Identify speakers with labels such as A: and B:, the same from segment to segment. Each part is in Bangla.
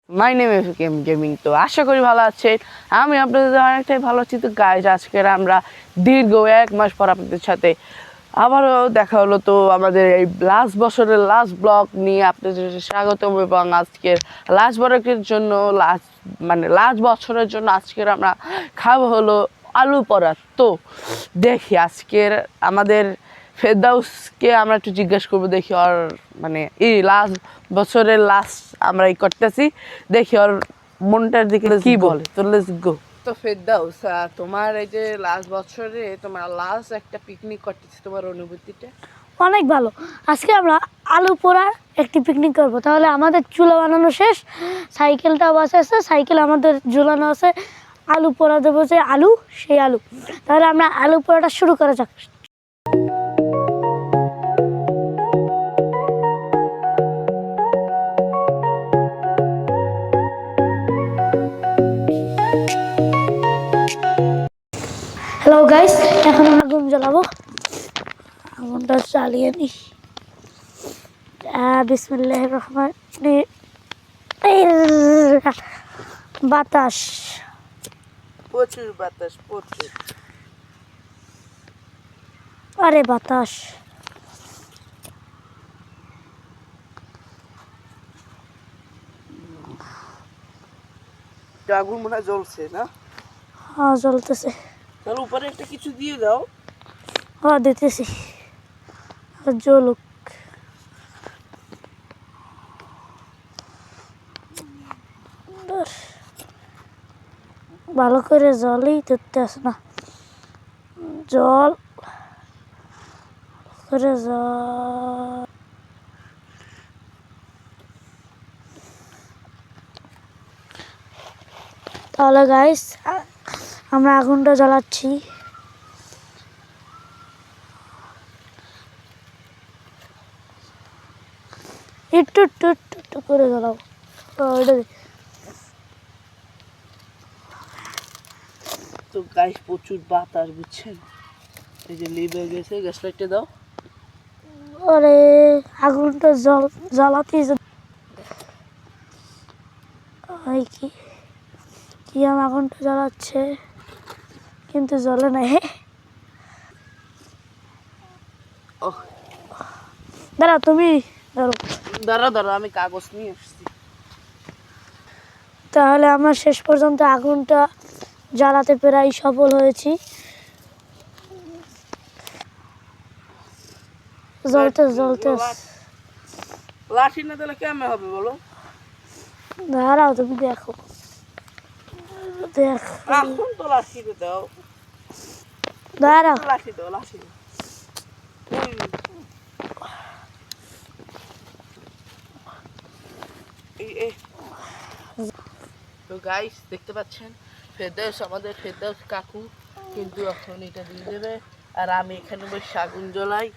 A: My name is gaming. তো আশা করি ভালো আছেন, আমি আপনাদের অনেকটাই ভালো আছি। তো গাইজ আজকের আমরা দীর্ঘ 1 মাস পর আপনাদের সাথে আবারও দেখা হলো। তো আমাদের এই লাস্ট বছরের লাস্ট ব্লগ নিয়ে আপনাদের স্বাগতম, এবং আজকের লাস্ট বছরের জন্য লাস্ট বছরের জন্য আজকের আমরা খাবো হলো আলু পরাত। তো দেখি আজকের আমাদের ফেরদাউসকে আমরা একটু জিজ্ঞেস করবো, দেখি ওর এই লাস্ট বছরের লাস্ট আমরা করতেছি, দেখি ওর মনটার দিকে কি বলে। তো লেটস গো। তো ফেরদাউস, তোমার এই যে লাস্ট বছরে তোমার লাস্ট একটা পিকনিক করতেছি, তোমার অনুভূতিটা?
B: অনেক ভালো। আজকে আমরা আলু পোড়ার একটি পিকনিক করব। তাহলে আমাদের চুলা বানানো শেষ, সাইকেলটা বসে আছে, সাইকেল আমাদের ঝুলানো আছে, আলু পোড়া দেবো যে আলু, সেই আলু। তাহলে আমরা আলু পোড়াটা শুরু করা যাক। হ্যালো গাইস, এখন আমরা আগুন জ্বালাবো। আগুনটা চালিয়ে নি। বিসমিল্লাহির রহমানির বাতাস,
A: প্রচুর বাতাস, প্রচুর।
B: আরে বাতাস।
A: আগুন মনে হয় জ্বলছে না?
B: হ্যাঁ জ্বলতেছে।
A: তাহলে উপরে একটা কিছু দিয়ে দাও।
B: হ্যাঁ দিতেছি, জ্বলুক। ভালো করে জলই ধরতে আসে না, জল করে জল। তাহলে গাইস আমরা আগুনটা জ্বালাচ্ছি। একটু একটু একটু একটু করে জ্বালাও।
A: তো গাইস প্রচুর বাতাস, বুঝছেন? এই যে লিভে গেছে, গ্যাস লাইটে দাও।
B: আরে আগুনটা জ্বালাতেই কি কি আগুনটা জ্বালাচ্ছে কিন্তু জ্বলে না। দাঁড়া তুমি,
A: দাঁড়া আমি কাগজ নিয়ে আসছি।
B: তাহলে আমরা শেষ পর্যন্ত আগুনটা জ্বালাতে প্রায় সফল হয়েছি। জ্বলতে
A: লাঠি না দিলে কেমন হবে বলো?
B: দাঁড়াও তুমি দেখো,
A: এখন তো লাঠি দাও।
B: দাঁড়াও।
A: লাঠি দাও, লাঠি দাও। তো গাইস দেখতে পাচ্ছেন আমাদের ফেরদাউস কাকু কিন্তু এখন এটা দিয়ে দেবে, আর আমি এখানে বসে আগুন জ্বলাই।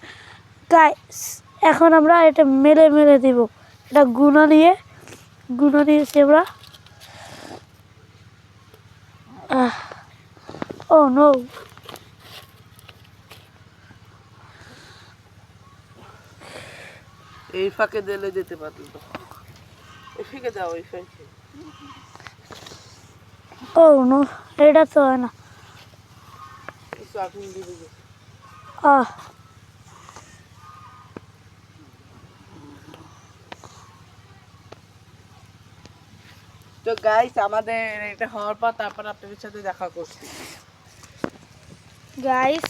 B: গাইস এখন আমরা এটা মেলে মেলে দিব। এটা গুনা নিয়েছি আমরা। ও নো,
A: এই ফাঁকে দিলে যেতে পারতো তো। এই ফাঁকে দাও, এই ফাঁকে।
B: ও নো, এটা তো হয় না।
A: কিছু আগুন দিয়ে গেছে। তো গাইস আমাদের এটা হওয়ার পর তারপর আপনাদের সাথে দেখা করছি।
B: গাইস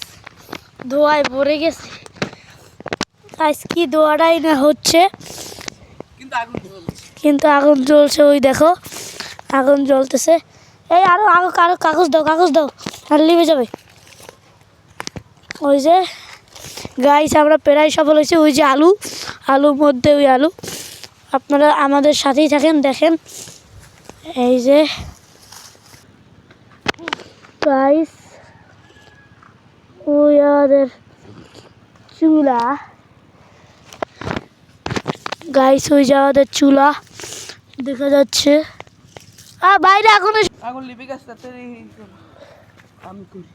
B: ধোঁয়ায় ভরে গেছে। গাইস কি ধোঁয়াটাই না হচ্ছে, কিন্তু আগুন জ্বলছে। ওই দেখো আগুন জ্বলতেছে। এই আরো আরো আরো কাগজ দাও আর লিভে যাবে। ওই যে গাইস আমরা প্রায় সফল হয়েছি। ওই যে আলুর মধ্যে ওই আলু। আপনারা আমাদের সাথেই থাকেন, দেখেন। এই যে গাইস ওই আমাদের চুলা, গাইস ওই যে আমাদের চুলা দেখা যাচ্ছে। বাইরে
A: আগুন লিপে গেছে, তাড়াতাড়ি আমি করি।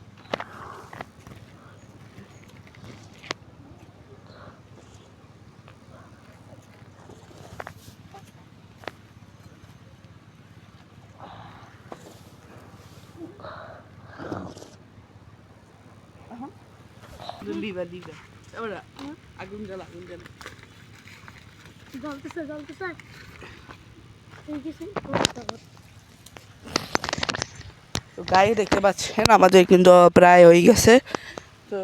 A: দিবা দিবা এবার আগুন জ্বালা
B: জ্বলতেছে
A: তো গায়ে দেখতে পাচ্ছেন আমাদের কিন্তু প্রায় হয়ে গেছে। তো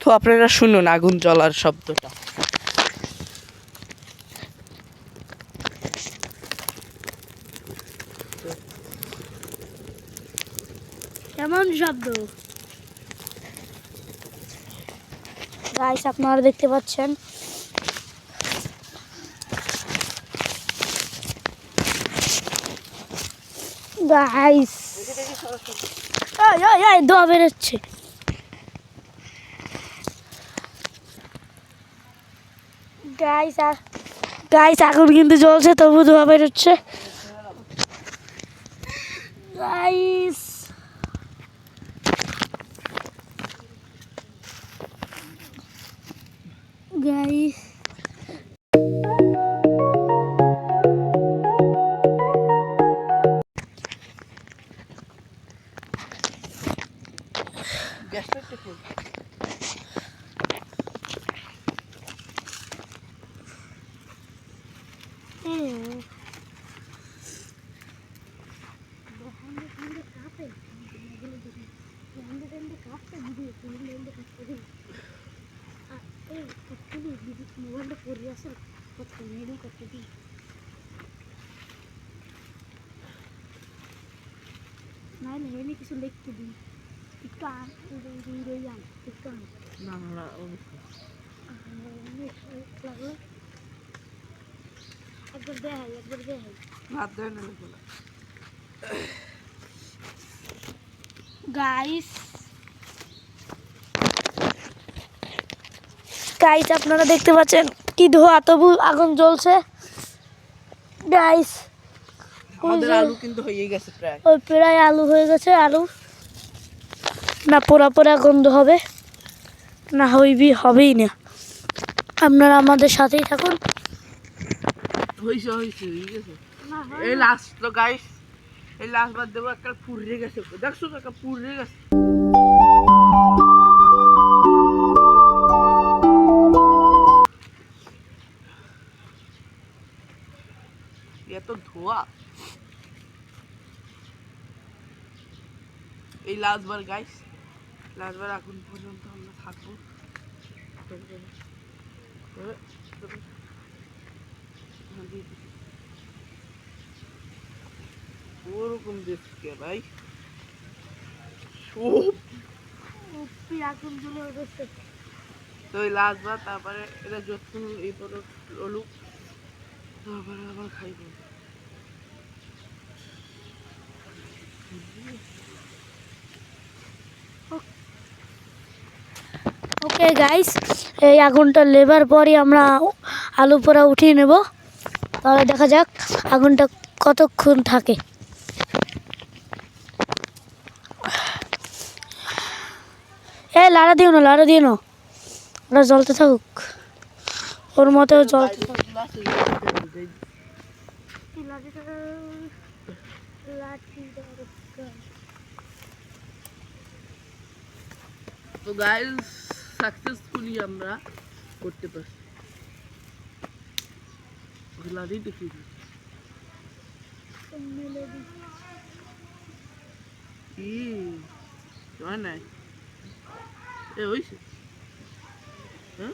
A: তো আপনারা শুনুন আগুন জ্বলার শব্দটা।
B: কেমন শব্দ গাইস আপনারা দেখতে পাচ্ছেন। গাইস ধোয়া বেরোচ্ছে। গাইস আগুন কিন্তু জ্বলছে তবু ধোয়া বেরোচ্ছে। গাইস গাইস
A: গ্যাসটা একটু ফুল।
B: মোবাইলটা পড়ে আছে কত মেরু কত দিন না এনে কিছু লিখতে দিন একটু একটু
A: না
B: একবার দেখাই
A: হাত ধরে নিলে বলে।
B: গাইস আপনারা দেখতে পাচ্ছেন কি ধোয়া তবু আগুন জ্বলছে। গাইস
A: আমাদের আলু কিন্তু হয়ে গেছে প্রায়।
B: ওই প্রায় আলু হয়ে গেছে। আলু না পোড়া গন্ধ হবে না হবেই না। আপনারা আমাদের সাথেই থাকুন।
A: হয়েছে হয়ে গেছে। এই লাস্ট তো গাইস এই লাস্ট বার দেবো একটা পুড়ে গেছে দেখছো একটা পুড়ে গেছে। এত ধোয়া এই লাস্ট বার গাইস লাস্ট বার এখন পর্যন্ত আমরা থাকবো। ওরকম দেখছে ভাই
B: আগুন জ্বলে উঠেছে।
A: তো এই লাস্ট বার তারপরে এটা যখন এই পর ললু তারপরে আবার খাইব।
B: ওকে গাইস এই আগুনটা লেবার পরই আমরা আলু পোড়া উঠিয়ে নেব। তাহলে দেখা যাক আগুনটা কতক্ষণ থাকে। লাড়া দিও না ওরা জ্বলতে থাকুক ওর মতেও জ্বলতে থাকুক।
A: তো গাইস সাকসেসফুলি আমরা করতে পারছি। লাড়ি দেখি নাই এ হয়েছে হ্যাঁ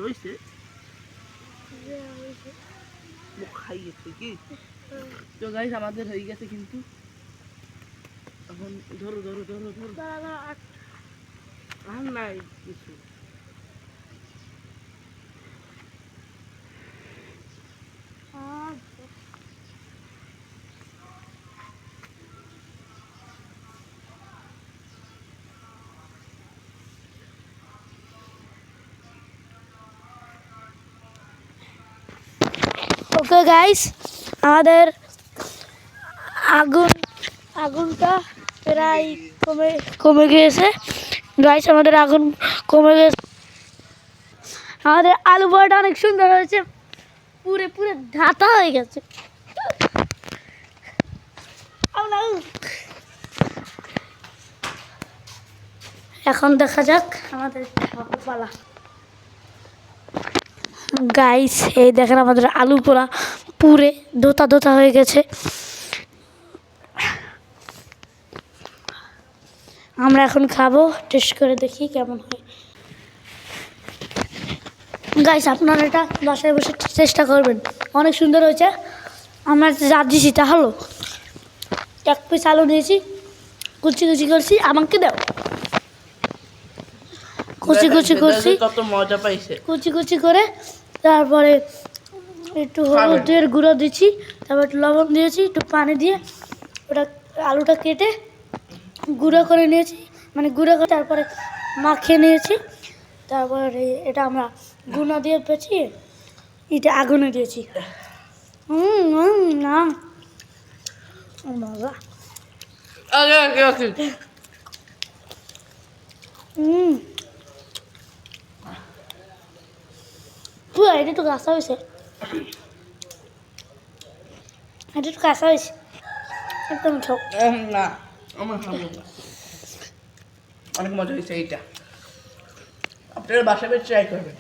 A: হয়েছে মুখ খাই গেছে কি। তো গাইস আমাদের হয়ে গেছে কিন্তু এখন ধরো আর নাই কিছু।
B: ওকে গাইস আমাদের আগুনটা প্রায় কমে গিয়েছে। গাইস আমাদের আগুন কমে গেছে। আমাদের আলু পোড়াটা অনেক সুন্দর হয়েছে পুরে ধাতা হয়ে গেছে। এখন দেখা যাক আমাদের পালা। গাইস এই দেখেন আমাদের আলু পোড়া পুরে দোতা দোতা হয়ে গেছে। আমরা এখন খাবো, টেস্ট করে দেখি কেমন হয়। গাইস আপনারা এটা বাসায় বসে চেষ্টা করবেন, অনেক সুন্দর হয়েছে। আমরা যা দিয়েছি তা হলো 1 পিস আলু নিয়েছি, কুচি কুচি করছি, আমাকে দাও। কুচি কুচি করছি,
A: কত মজা পাইছে।
B: কুচি কুচি করে তারপরে একটু হলুদের গুঁড়ো দিচ্ছি, তারপর একটু লবণ দিয়েছি, একটু পানি দিয়ে ওটা আলুটা কেটে গুঁড়ো করে নিয়েছি, মানে গুঁড়ো করে তারপরে মাখিয়ে নিয়েছি। তারপরে এটা আমরা গুঁড়ো দিয়ে পেঁচিয়ে এটা আগুনে দিয়েছি। না মজা। এটা তো কাঁচা হয়েছে, এটা তো কাঁচা হয়েছে একদম ছোট।
A: না আমার অনেক মজা হয়েছে এইটা, আপনারা বাসায় ট্রাই করবেন।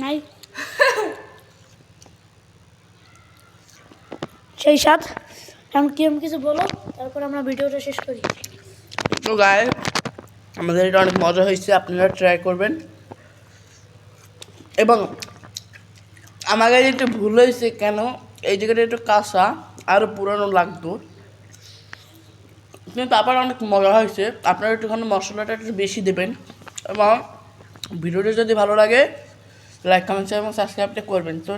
B: নাই সেই স্বাদ। এখন কি আমি কিছু বলো, তারপর আমরা ভিডিওটা শেষ করি।
A: তো গায়ে আমাদের এটা অনেক মজা হয়েছে, আপনারা ট্রাই করবেন। এবং আমার কাছে একটু ভুল হয়েছে, কেন এই জায়গাটা একটু কাঁচা, আরও পুরানো লাগতো, কিন্তু আবার অনেক মজা হয়েছে। আপনারা একটুখানি মশলাটা একটু বেশি দেবেন, এবং ভিডিওটা যদি ভালো লাগে লাইক কমেন্ট এবং সাবস্ক্রাইবটা করবেন। তো